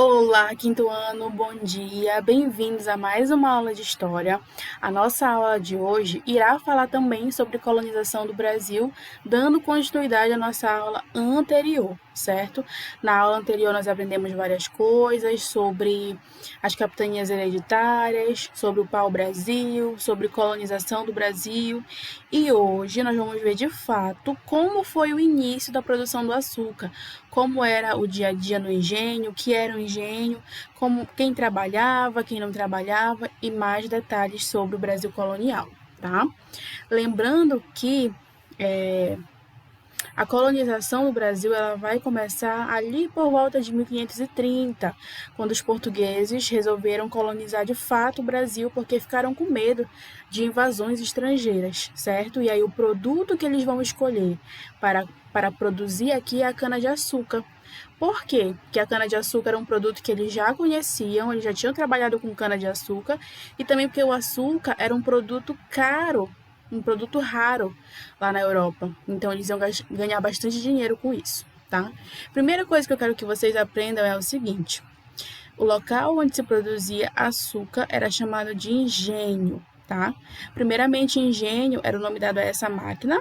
Olá, quinto ano, bom dia, bem-vindos a mais uma aula de História. A nossa aula de hoje irá falar também sobre colonização do Brasil, dando continuidade à nossa aula anterior, certo? Na aula anterior nós aprendemos várias coisas sobre as capitanias hereditárias, sobre o pau-brasil, sobre colonização do Brasil, e hoje nós vamos ver de fato como foi o início da produção do açúcar, como era o dia a dia no engenho, o que era o engenho, como quem trabalhava, quem não trabalhava e mais detalhes sobre o Brasil colonial, tá? Lembrando que a colonização no Brasil ela vai começar ali por volta de 1530, quando os portugueses resolveram colonizar de fato o Brasil porque ficaram com medo de invasões estrangeiras, certo? E aí o produto que eles vão escolher para produzir aqui é a cana-de-açúcar. Por quê? Porque a cana-de-açúcar era um produto que eles já conheciam, eles já tinham trabalhado com cana-de-açúcar, e também porque o açúcar era um produto caro, um produto raro lá na Europa. Então eles iam ganhar bastante dinheiro com isso, tá? Primeira coisa que eu quero que vocês aprendam é o seguinte: o local onde se produzia açúcar era chamado de engenho, tá? Primeiramente, engenho era o nome dado a essa máquina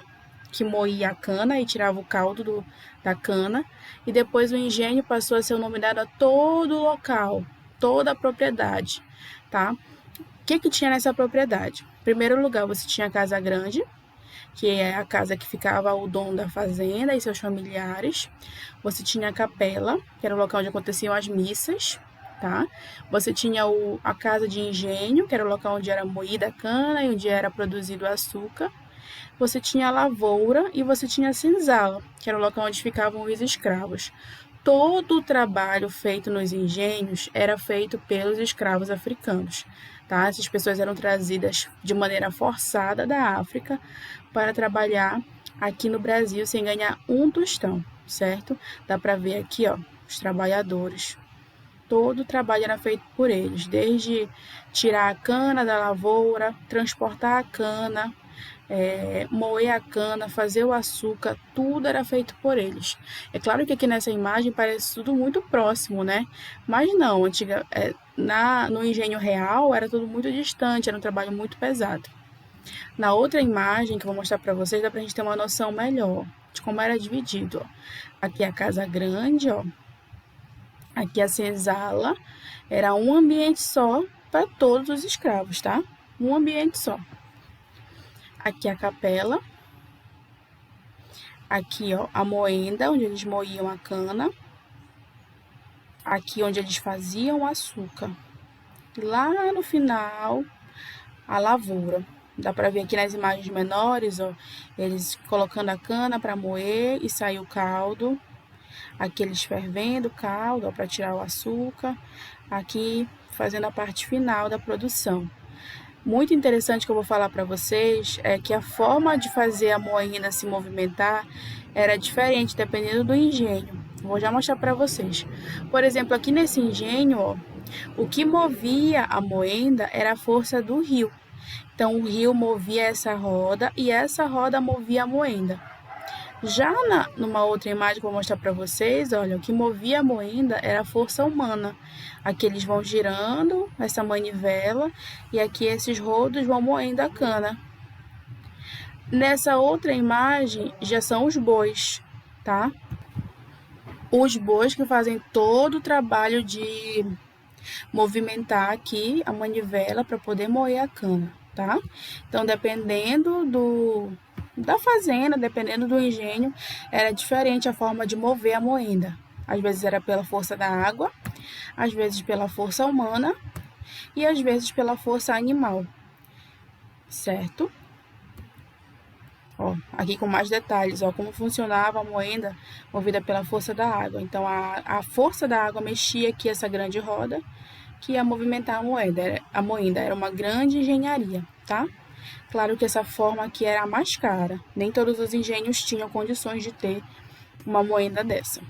que moía a cana e tirava o caldo da cana, e depois o engenho passou a ser o nome dado a todo o local, toda a propriedade, tá? O que que tinha nessa propriedade? Em primeiro lugar, você tinha a casa grande, que é a casa que ficava o dono da fazenda e seus familiares. Você tinha a capela, que era o local onde aconteciam as missas, tá? Você tinha a casa de engenho, que era o local onde era moída a cana e onde era produzido o açúcar. Você tinha a lavoura e você tinha a senzala, que era o local onde ficavam os escravos. Todo o trabalho feito nos engenhos era feito pelos escravos africanos, tá? Essas pessoas eram trazidas de maneira forçada da África para trabalhar aqui no Brasil sem ganhar um tostão, certo? Dá para ver aqui, ó, os trabalhadores. Todo o trabalho era feito por eles, desde tirar a cana da lavoura, transportar a cana, moer a cana, fazer o açúcar, tudo era feito por eles. É claro que aqui nessa imagem parece tudo muito próximo, né? Mas não, no engenho real era tudo muito distante, era um trabalho muito pesado. Na outra imagem que eu vou mostrar para vocês, dá para a gente ter uma noção melhor de como era dividido. Ó. Aqui a casa grande, ó. Aqui a senzala, era um ambiente só para todos os escravos, tá? Um ambiente só. Aqui a capela. Aqui, ó, a moenda, onde eles moíam a cana. Aqui onde eles faziam o açúcar. E lá no final, a lavoura. Dá para ver aqui nas imagens menores, ó, eles colocando a cana para moer e sair o caldo. Aqui eles fervendo o caldo para tirar o açúcar. Aqui fazendo a parte final da produção. Muito interessante que eu vou falar para vocês é que a forma de fazer a moinha se movimentar era diferente dependendo do engenho. Vou já mostrar para vocês. Por exemplo, aqui nesse engenho, ó, o que movia a moenda era a força do rio. Então, o rio movia essa roda e essa roda movia a moenda. Já numa outra imagem que eu vou mostrar para vocês, olha, o que movia a moenda era a força humana. Aqui eles vão girando essa manivela e aqui esses rodos vão moendo a cana. Nessa outra imagem já são os bois, tá? Os bois que fazem todo o trabalho de movimentar aqui a manivela para poder moer a cana, tá? Então, dependendo da fazenda, dependendo do engenho, era diferente a forma de mover a moenda. Às vezes era pela força da água, às vezes pela força humana e às vezes pela força animal, certo? Ó, aqui com mais detalhes, ó, como funcionava a moenda movida pela força da água. Então, a força da água mexia aqui essa grande roda que ia movimentar a moenda. Era uma grande engenharia, tá? Claro que essa forma aqui era a mais cara. Nem todos os engenhos tinham condições de ter uma moenda dessa.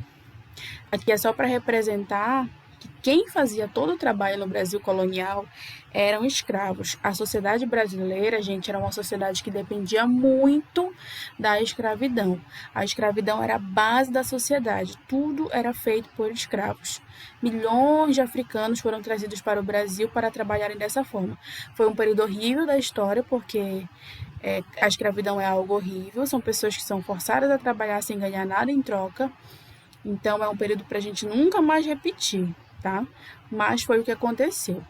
Aqui é só para representar que Quem fazia todo o trabalho no Brasil colonial eram escravos. A sociedade brasileira, gente, era uma sociedade que dependia muito da escravidão. A escravidão era a base da sociedade, tudo era feito por escravos. Milhões de africanos foram trazidos para o Brasil para trabalharem dessa forma. Foi um período horrível da história, porque a escravidão é algo horrível, são pessoas que são forçadas a trabalhar sem ganhar nada em troca. Então, é um período para a gente nunca mais repetir, tá? Mas foi o que aconteceu.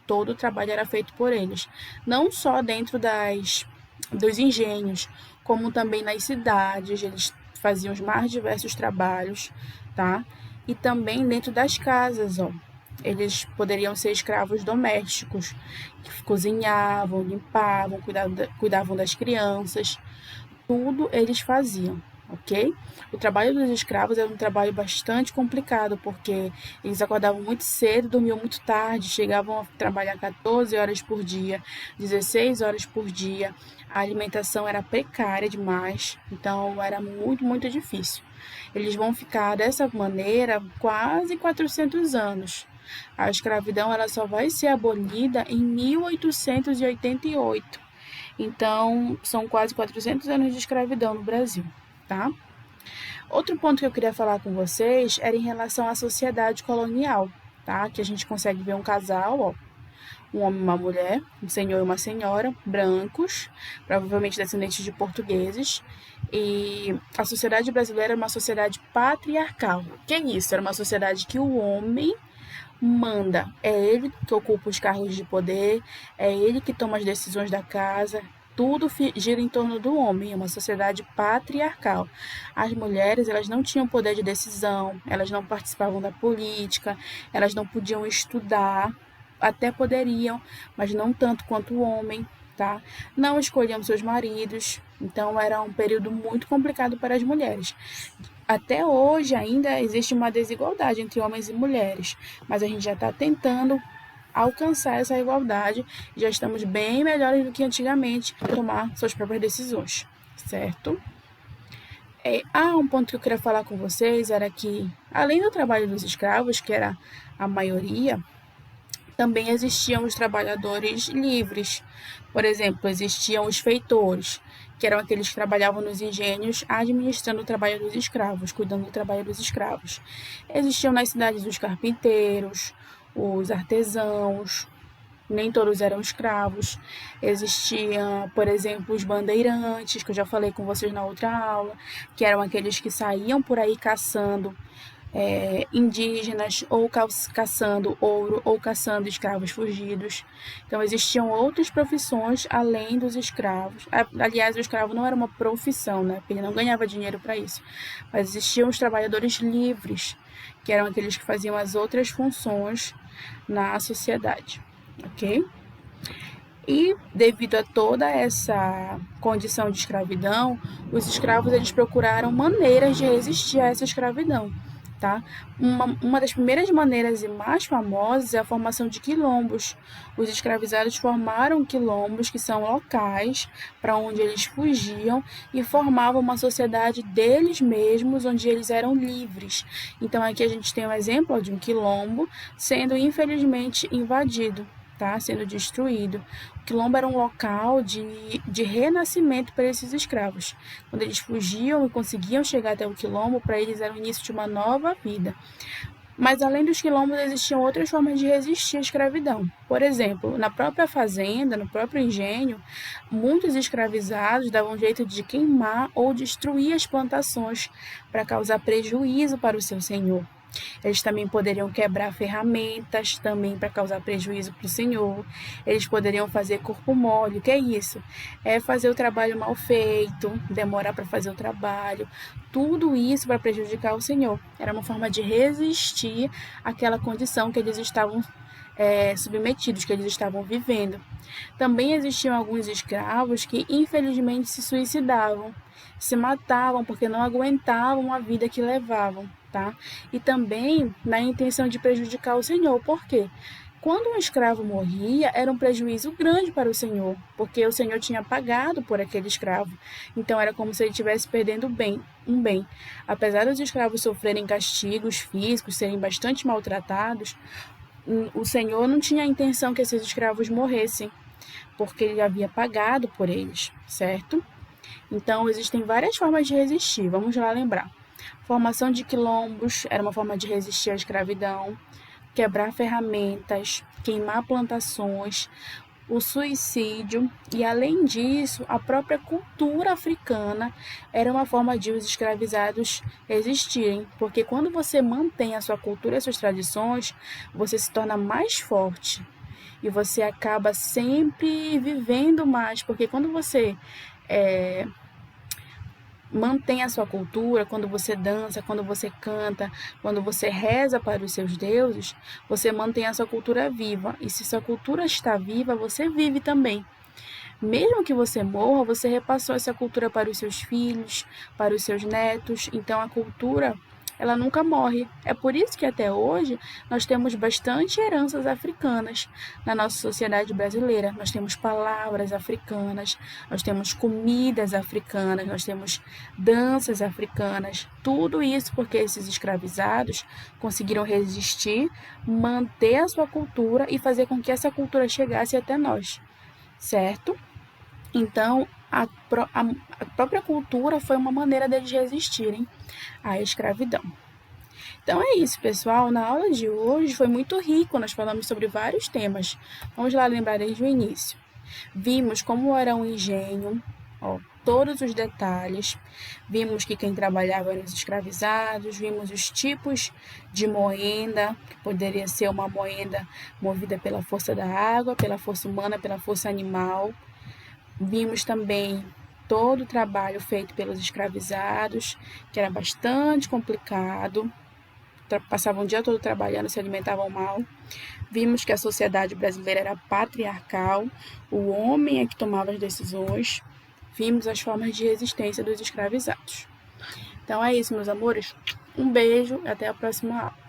Todo o trabalho era feito por eles. Não só dentro dos engenhos, como também nas cidades. Eles faziam os mais diversos trabalhos, tá? E também dentro das casas, ó. Eles poderiam ser escravos domésticos, que cozinhavam, limpavam, cuidavam das crianças. Tudo eles faziam, ok? O trabalho dos escravos era um trabalho bastante complicado, porque eles acordavam muito cedo, dormiam muito tarde, chegavam a trabalhar 14 horas por dia, 16 horas por dia. A alimentação era precária demais, então era muito, muito difícil. Eles vão ficar dessa maneira quase 400 anos. A escravidão ela só vai ser abolida em 1888. Então, são quase 400 anos de escravidão no Brasil, tá? Outro ponto que eu queria falar com vocês era em relação à sociedade colonial, tá? Que a gente consegue ver um casal, ó, um homem e uma mulher, um senhor e uma senhora, brancos, provavelmente descendentes de portugueses. E a sociedade brasileira é uma sociedade patriarcal. O que é isso? Era uma sociedade que o homem manda. É ele que ocupa os cargos de poder, é ele que toma as decisões da casa. Tudo gira em torno do homem, é uma sociedade patriarcal. As mulheres, elas não tinham poder de decisão, elas não participavam da política, elas não podiam estudar, até poderiam, mas não tanto quanto o homem, tá? Não escolhiam seus maridos, então era um período muito complicado para as mulheres. Até hoje ainda existe uma desigualdade entre homens e mulheres, mas a gente já está tentando alcançar essa igualdade, já estamos bem melhores do que antigamente para tomar suas próprias decisões, certo? Um ponto que eu queria falar com vocês era que, além do trabalho dos escravos, que era a maioria, também existiam os trabalhadores livres. Por exemplo, existiam os feitores, que eram aqueles que trabalhavam nos engenhos, administrando o trabalho dos escravos, cuidando do trabalho dos escravos. Existiam nas cidades os carpinteiros, os artesãos, nem todos eram escravos. Existiam, por exemplo, os bandeirantes, que eu já falei com vocês na outra aula, que eram aqueles que saíam por aí caçando indígenas, ou caçando ouro, ou caçando escravos fugidos. Então, existiam outras profissões além dos escravos. Aliás, o escravo não era uma profissão, né? Porque ele não ganhava dinheiro para isso. Mas existiam os trabalhadores livres, que eram aqueles que faziam as outras funções na sociedade, ok? E devido a toda essa condição de escravidão, os escravos eles procuraram maneiras de resistir a essa escravidão. Tá? Uma das primeiras maneiras e mais famosas é a formação de quilombos. Os escravizados formaram quilombos, que são locais para onde eles fugiam e formavam uma sociedade deles mesmos, onde eles eram livres. Então, aqui a gente tem um exemplo de um quilombo sendo, infelizmente, invadido, tá? Sendo destruído. O quilombo era um local de renascimento para esses escravos. Quando eles fugiam e conseguiam chegar até o quilombo, para eles era o início de uma nova vida. Mas além dos quilombos, existiam outras formas de resistir à escravidão. Por exemplo, na própria fazenda, no próprio engenho, muitos escravizados davam jeito de queimar ou destruir as plantações para causar prejuízo para o seu senhor. Eles também poderiam quebrar ferramentas, também para causar prejuízo para o senhor. Eles poderiam fazer corpo mole. O que é isso? É fazer o trabalho mal feito, demorar para fazer o trabalho. Tudo isso para prejudicar o senhor. Era uma forma de resistir àquela condição que eles estavam submetidos, que eles estavam vivendo. Também existiam alguns escravos que, infelizmente, se suicidavam, se matavam porque não aguentavam a vida que levavam. Tá? E também na intenção de prejudicar o senhor. Por quê? Quando um escravo morria, era um prejuízo grande para o senhor, porque o senhor tinha pagado por aquele escravo. Então era como se ele estivesse perdendo um bem. Apesar dos escravos sofrerem castigos físicos, serem bastante maltratados, o senhor não tinha a intenção que esses escravos morressem, porque ele havia pagado por eles, certo? Então existem várias formas de resistir. Vamos lá lembrar. Formação de quilombos era uma forma de resistir à escravidão, quebrar ferramentas, queimar plantações, o suicídio e, além disso, a própria cultura africana era uma forma de os escravizados existirem, porque quando você mantém a sua cultura e as suas tradições, você se torna mais forte e você acaba sempre vivendo mais, porque quando você mantém a sua cultura, quando você dança, quando você canta, quando você reza para os seus deuses, você mantém a sua cultura viva. E se sua cultura está viva, você vive também. Mesmo que você morra, você repassou essa cultura para os seus filhos, para os seus netos. Então a cultura, ela nunca morre. É por isso que até hoje nós temos bastante heranças africanas na nossa sociedade brasileira. Nós temos palavras africanas, nós temos comidas africanas, nós temos danças africanas. Tudo isso porque esses escravizados conseguiram resistir, manter a sua cultura e fazer com que essa cultura chegasse até nós, certo? Então, a própria cultura foi uma maneira deles resistirem à escravidão. Então é isso, pessoal. Na aula de hoje foi muito rico, nós falamos sobre vários temas. Vamos lá lembrar desde o início. Vimos como era um engenho, todos os detalhes. Vimos que quem trabalhava eram os escravizados, vimos os tipos de moenda, que poderia ser uma moenda movida pela força da água, pela força humana, pela força animal. Vimos também todo o trabalho feito pelos escravizados, que era bastante complicado, passavam o dia todo trabalhando, se alimentavam mal. Vimos que a sociedade brasileira era patriarcal, o homem é que tomava as decisões. Vimos as formas de resistência dos escravizados. Então é isso, meus amores. Um beijo e até a próxima aula.